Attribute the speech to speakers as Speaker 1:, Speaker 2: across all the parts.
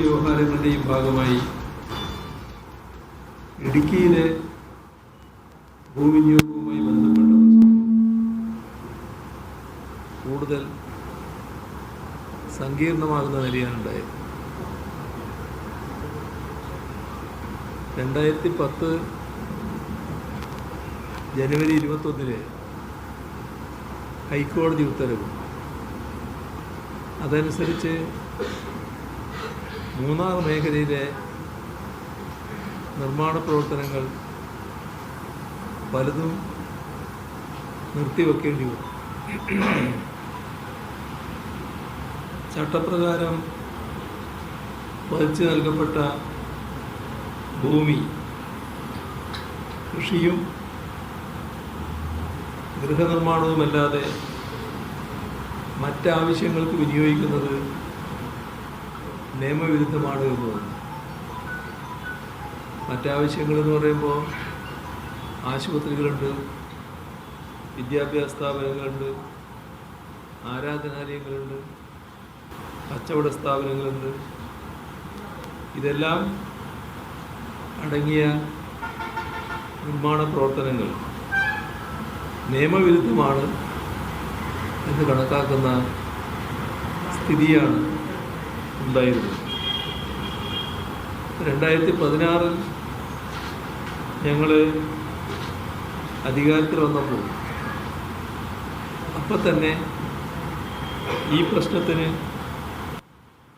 Speaker 1: വ്യവഹാരങ്ങളുടെയും ഭാഗമായി ഇടുക്കിയിലെ ഭൂവിനിയോഗവുമായി ബന്ധപ്പെട്ട കൂടുതൽ സങ്കീർണമാകുന്ന നിലയാണുണ്ടായത്. 2010 ജനുവരി 21 ഹൈക്കോടതി ഉത്തരവ് അതനുസരിച്ച് മൂന്നാർ മേഖലയിലെ നിർമ്മാണ പ്രവർത്തനങ്ങൾ പലതും നിർത്തിവെക്കേണ്ടി വന്നു. ചട്ടപ്രകാരം പതിച്ചു നൽകപ്പെട്ട ഭൂമി കൃഷിയും ഗൃഹനിർമ്മാണവുമല്ലാതെ മറ്റാവശ്യങ്ങൾക്ക് വിനിയോഗിക്കുന്നത് നിയമവിരുദ്ധമാണ് എന്ന് തോന്നുന്നു. മറ്റാവശ്യങ്ങളെന്ന് പറയുമ്പോൾ ആശുപത്രികളുണ്ട്, വിദ്യാഭ്യാസ സ്ഥാപനങ്ങളുണ്ട്, ആരാധനാലയങ്ങളുണ്ട്, കച്ചവട സ്ഥാപനങ്ങളുണ്ട്. ഇതെല്ലാം അടങ്ങിയ നിർമ്മാണ പ്രവർത്തനങ്ങൾ നിയമവിരുദ്ധമാണ് എന്ന് കണക്കാക്കുന്ന സ്ഥിതിയാണ് ഉണ്ടായിരുന്നത്. 2016 ഞങ്ങൾ അധികാരത്തിൽ വന്നപ്പോൾ അപ്പം തന്നെ ഈ പ്രശ്നത്തിന്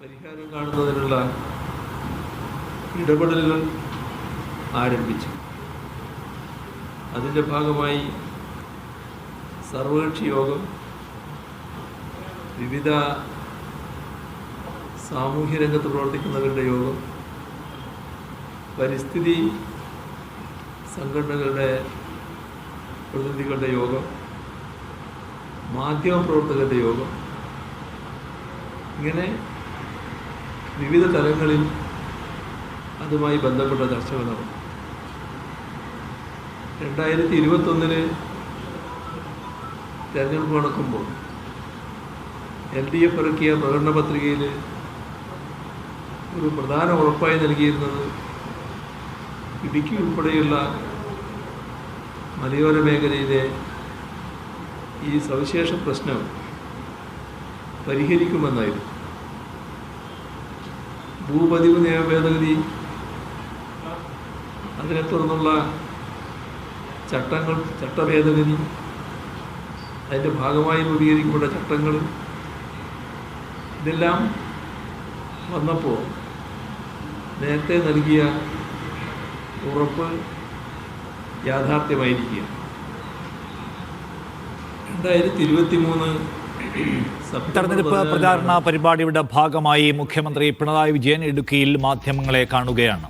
Speaker 1: പരിഹാരം കാണുന്നതിനുള്ള ഇടപെടലുകൾ ആരംഭിച്ചു. അതിൻ്റെ ഭാഗമായി സർവകക്ഷി യോഗം, വിവിധ സാമൂഹ്യ രംഗത്ത് പ്രവർത്തിക്കുന്നവരുടെ യോഗം, പരിസ്ഥിതി സംഘടനകളുടെ പ്രതിനിധികളുടെ യോഗം, മാധ്യമ പ്രവർത്തകരുടെ യോഗം, ഇങ്ങനെ വിവിധ തലങ്ങളിൽ അതുമായി ബന്ധപ്പെട്ട ചർച്ചകൾ നടന്നു. 2021 തെരഞ്ഞെടുപ്പ് നടക്കുമ്പോൾ LDF ഇറക്കിയ പ്രകടന പത്രികയിൽ ഒരു പ്രധാന ഉറപ്പായി നൽകിയിരുന്നത് ഇടുക്കി ഉൾപ്പെടെയുള്ള മലയോര മേഖലയിലെ ഈ സവിശേഷ പ്രശ്നം പരിഹരിക്കുമെന്നായിരുന്നു. ഭൂപതിവ് നിയമ ഭേദഗതി, അതിനെ തുടർന്നുള്ള ചട്ടഭേദഗതി, അതിൻ്റെ ഭാഗമായി രൂപീകരിക്കപ്പെട്ട ചട്ടങ്ങൾ, ഇതെല്ലാം വന്നപ്പോൾ നേരത്തെ നൽകിയ ഉറപ്പ് യാഥാർത്ഥ്യമായിരിക്കുക. 2023
Speaker 2: തെരഞ്ഞെടുപ്പ് പ്രചാരണ പരിപാടിയുടെ ഭാഗമായി മുഖ്യമന്ത്രി പിണറായി വിജയൻ ഇടുക്കിയിൽ മാധ്യമങ്ങളെ കാണുകയാണ്.